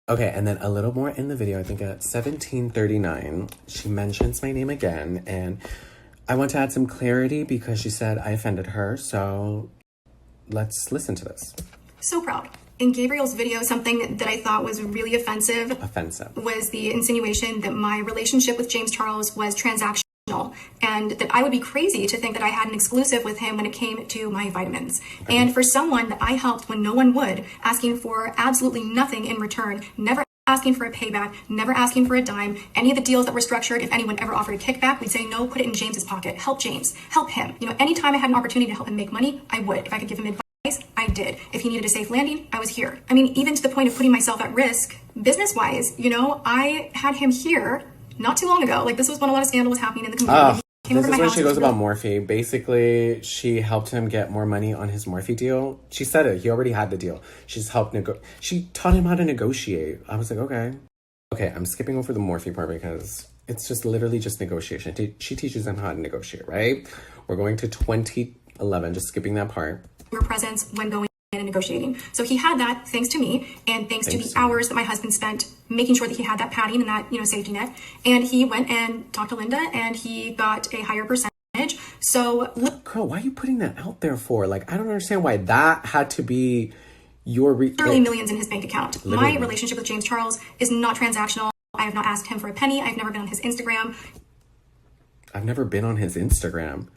Okay, and then a little more in the video, I think at 17:39, she mentions my name again, and I want to add some clarity because she said I offended her, so let's listen to this. So proud. In Gabriel's video, something that I thought was really offensive was the insinuation that my relationship with James Charles was transactional, and that I would be crazy to think that I had an exclusive with him when it came to my vitamins. Okay. And for someone that I helped when no one would, asking for absolutely nothing in return, never asking for a payback, never asking for a dime, any of the deals that were structured, if anyone ever offered a kickback, we'd say no, put it in James's pocket, help James, help him. You know, anytime I had an opportunity to help him make money, I would. If I could give him advice, I did. If he needed a safe landing, I was here. I mean, even to the point of putting myself at risk, business-wise, you know, I had him here not too long ago. Like, this was when a lot of scandal was happening in the community. This is when she goes about Morphe. Basically, she helped him get more money on his Morphe deal. She said it. He already had the deal. She's helped she taught him how to negotiate. I was like, okay. Okay, I'm skipping over the Morphe part because it's just literally just negotiation. She teaches him how to negotiate, right? We're going to 2011, just skipping that part. Your presence when going in and negotiating. So he had that thanks to me and thanks to the hours that my husband spent making sure that he had that padding and that, you know, safety net. And he went and talked to Linda and he got a higher percentage. So girl, why are you putting that out there for? Like, I don't understand why that had to be your literally millions in his bank account. Literally. My relationship with James Charles is not transactional. I have not asked him for a penny. I've never been on his Instagram. I've never been on his Instagram.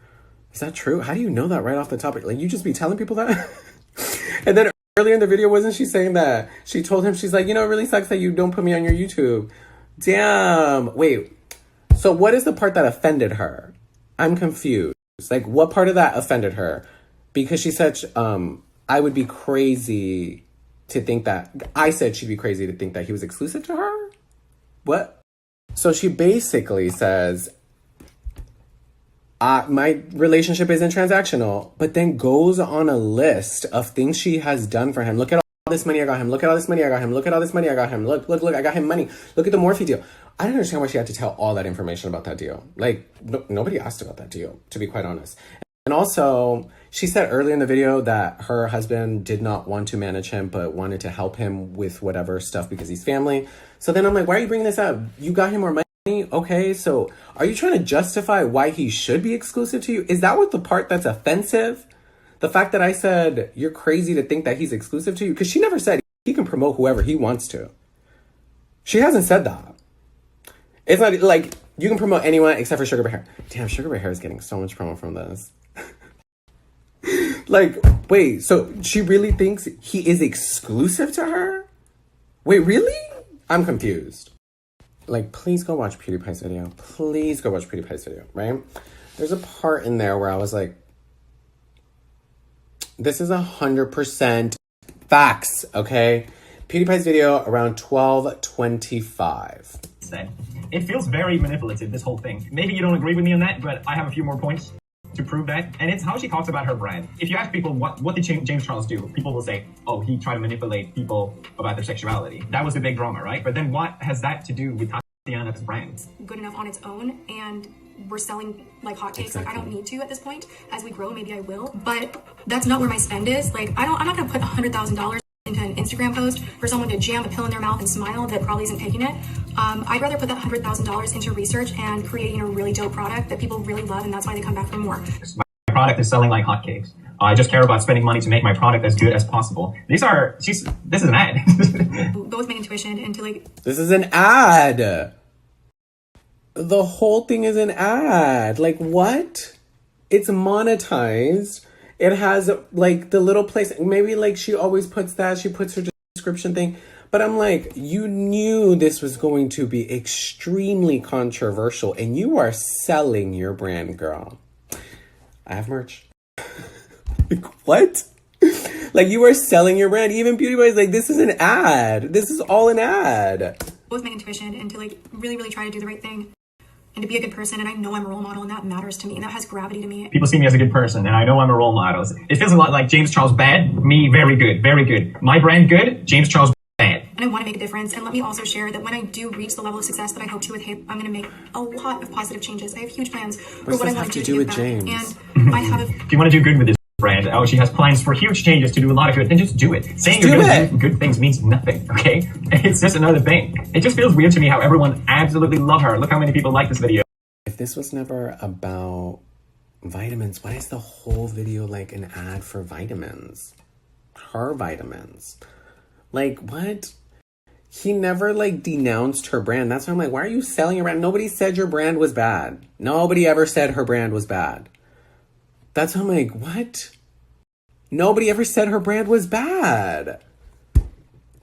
Is that true? How do you know that right off the top? Like, you just be telling people that? And then earlier in the video, wasn't she saying that? She told him, she's like, you know, it really sucks that you don't put me on your YouTube. Damn. Wait. So what is the part that offended her? I'm confused. Like, what part of that offended her? Because she said, I would be crazy to think that... I said she'd be crazy to think that he was exclusive to her? What? So she basically says... my relationship isn't transactional, but then goes on a list of things she has done for him. Look at all this money I got him. Look at all this money I got him. Look at all this money I got him. Look, I got him money. Look at the Morphe deal. I don't understand why she had to tell all that information about that deal. Like, nobody asked about that deal, to be quite honest. And also, she said earlier in the video that her husband did not want to manage him, but wanted to help him with whatever stuff because he's family. So then I'm like, why are you bringing this up? You got him more money? Okay, so are you trying to justify why he should be exclusive to you? Is that what the part that's offensive? The fact that I said you're crazy to think that he's exclusive to you? Because she never said he can promote whoever he wants to. She hasn't said that. It's not like you can promote anyone except for Sugar Bear Hair. Damn, Sugar Bear Hair is getting so much promo from this. Like, wait, so she really thinks he is exclusive to her? Wait, really? I'm confused. Like, please go watch PewDiePie's video. Please go watch PewDiePie's video, right? There's a part in there where I was like, this is 100% facts, okay? PewDiePie's video around 12:25. It feels very manipulative, this whole thing. Maybe you don't agree with me on that, but I have a few more points to prove that. And it's how she talks about her brand. If you ask people what did James Charles do, people will say, oh, he tried to manipulate people about their sexuality. That was the big drama, right? But then what has that to do with Tatiana's brand? Good enough on its own, and we're selling like hotcakes. Exactly. Like, I don't need to at this point. As we grow, maybe I will. But that's not where my spend is. Like, I'm not gonna put $100,000 into an Instagram post for someone to jam a pill in their mouth and smile that probably isn't taking it. I'd rather put that $100,000 into research and creating a really dope product that people really love, and that's why they come back for more. My product is selling like hotcakes. I just care about spending money to make my product as good as possible. This is an ad. Go with my intuition and to like... This is an ad. The whole thing is an ad. Like, what? It's monetized. It has like the little place. Maybe like she always puts that. She puts her description thing. But I'm like, you knew this was going to be extremely controversial and you are selling your brand, girl. I have merch. Like, what? Like, you are selling your brand. Even PewDiePie is like, this is an ad. This is all an ad. With my intuition and to like really, really try to do the right thing and to be a good person. And I know I'm a role model and that matters to me and that has gravity to me. People see me as a good person and I know I'm a role model. It feels a lot like James Charles bad, me very good, very good. My brand good, James Charles bad. And I want to make a difference. And let me also share that when I do reach the level of success that I hope to with HAPE, I'm going to make a lot of positive changes. I have huge plans for what I want to do with James. And I have if you want to do good with this brand, and oh, she has plans for huge changes to do a lot of good, then just do it. Saying you're going to do good things means nothing, okay? It's just another thing. It just feels weird to me how everyone absolutely love her. Look how many people like this video. If this was never about vitamins, why is the whole video like an ad for vitamins? Her vitamins. Like, what? He never like denounced her brand. That's why I'm like, why are you selling your brand? Nobody said your brand was bad. Nobody ever said her brand was bad. That's why I'm like, what? Nobody ever said her brand was bad.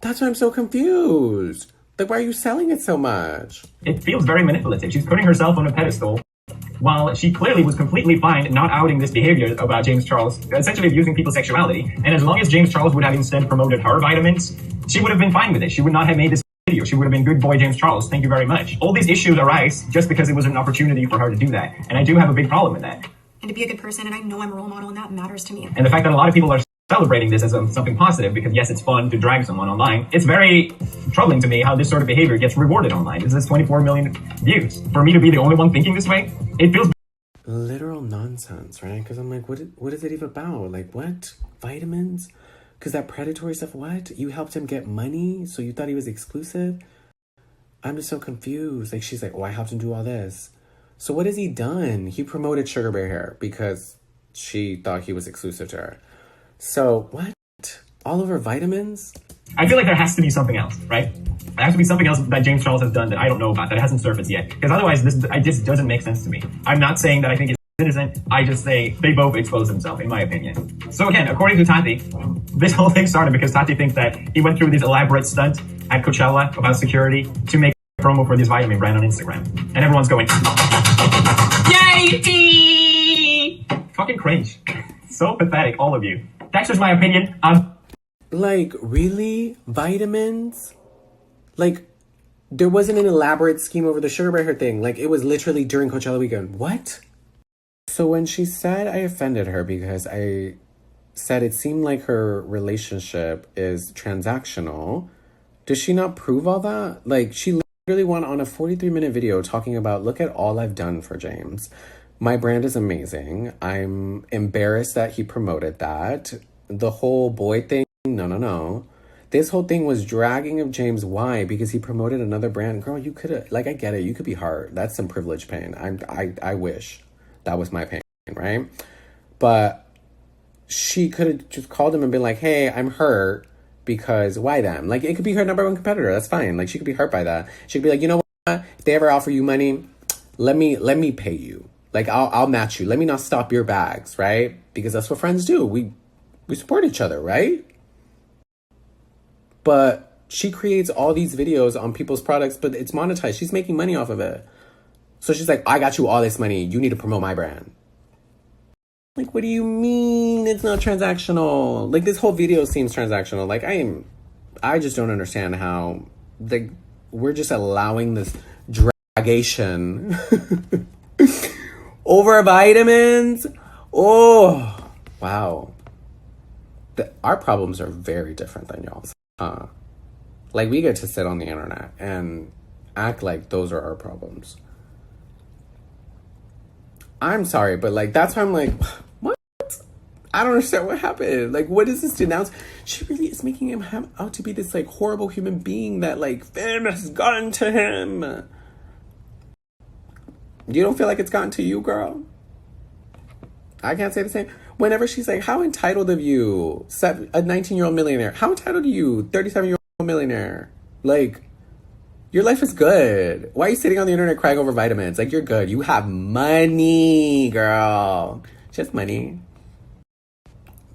That's why I'm so confused. Like, why are you selling it so much? It feels very manipulative. She's putting herself on a pedestal while she clearly was completely fine not outing this behavior about James Charles, essentially abusing people's sexuality. And as long as James Charles would have instead promoted her vitamins, she would have been fine with it. She would not have made this video. She would have been good boy James Charles. Thank you very much. All these issues arise just because it was an opportunity for her to do that. And I do have a big problem with that. And to be a good person, and I know I'm a role model, and that matters to me. And the fact that a lot of people are celebrating this as something positive because yes, it's fun to drag someone online. It's very troubling to me how this sort of behavior gets rewarded online. This is 24 million views. For me to be the only one thinking this way, it feels literal nonsense, right? Because I'm like, what is it even about? Like, what? Vitamins? Because that predatory stuff, what? You helped him get money, so you thought he was exclusive? I'm just so confused. Like, she's like, oh, I helped him do all this. So what has he done? He promoted Sugar Bear Hair because she thought he was exclusive to her. So, what? All of her vitamins? I feel like there has to be something else, right? There has to be something else that James Charles has done that I don't know about, that hasn't surfaced yet. Because otherwise, this just doesn't make sense to me. I'm not saying that I think it's innocent. I just say they both expose themselves, in my opinion. So again, according to Tati, this whole thing started because Tati thinks that he went through this elaborate stunt at Coachella about security to make a promo for this vitamin brand on Instagram. And everyone's going, yay, T! Fucking cringe. So pathetic, all of you. That's just my opinion. Like, really? Vitamins? Like, there wasn't an elaborate scheme over the Sugar Bear Hair thing. Like, it was literally during Coachella weekend. What? So when she said I offended her because I said it seemed like her relationship is transactional, does she not prove all that? Like, she literally went on a 43-minute video talking about, look at all I've done for James. My brand is amazing. I'm embarrassed that he promoted that. The whole boy thing, no. This whole thing was dragging of James. Why? Because he promoted another brand. Girl, you could have, like, I get it. You could be hurt. That's some privilege pain. I wish that was my pain, right? But she could have just called him and been like, hey, I'm hurt because why them? Like, it could be her number one competitor. That's fine. Like, she could be hurt by that. She could be like, you know what? If they ever offer you money, let me pay you. Like, I'll match you. Let me not stop your bags, right? Because that's what friends do. We support each other, right? But she creates all these videos on people's products, but it's monetized. She's making money off of it. So she's like, I got you all this money. You need to promote my brand. Like, what do you mean it's not transactional? Like, this whole video seems transactional. Like, I just don't understand how, like, we're just allowing this dragation over vitamins. Oh, wow. Our problems are very different than y'all's. Like, we get to sit on the internet and act like those are our problems. I'm sorry, but, like, that's why I'm like, what? I don't understand what happened. Like, what is this denounce? She really is making him out to be this, like, horrible human being that, like, fame has gotten to him. You don't feel like it's gotten to you, girl? I can't say the same. Whenever she's like, how entitled of you, a 19-year-old millionaire? How entitled are you, 37-year-old millionaire? Like, your life is good. Why are you sitting on the internet crying over vitamins? Like, you're good. You have money, girl. Just money.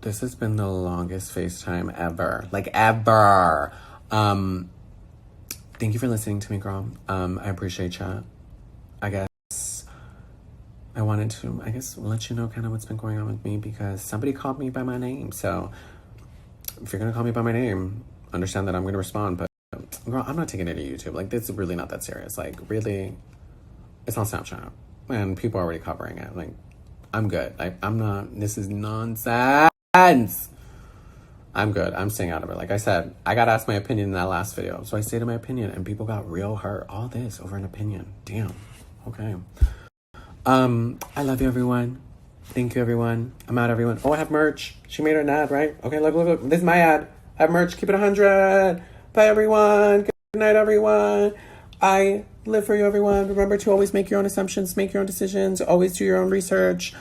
This has been the longest FaceTime ever. Like, ever. Thank you for listening to me, girl. I appreciate you. I guess I wanted to, let you know kind of what's been going on with me because somebody called me by my name. So if you're going to call me by my name, understand that I'm going to respond. But girl, I'm not taking it to YouTube. Like, this is really not that serious. Like, really, it's on Snapchat. And people are already covering it. Like, I'm good. I'm not, this is nonsense. I'm good. I'm staying out of it. Like I said, I got asked my opinion in that last video. So I stated my opinion and people got real hurt. All this over an opinion. Damn. Okay. I love you, everyone. Thank you, everyone. I'm out, everyone. Oh, I have merch. She made an ad, right? Okay, look. This is my ad. I have merch. Keep it 100. Bye, everyone. Good night, everyone. I live for you, everyone. Remember to always make your own assumptions, make your own decisions, always do your own research.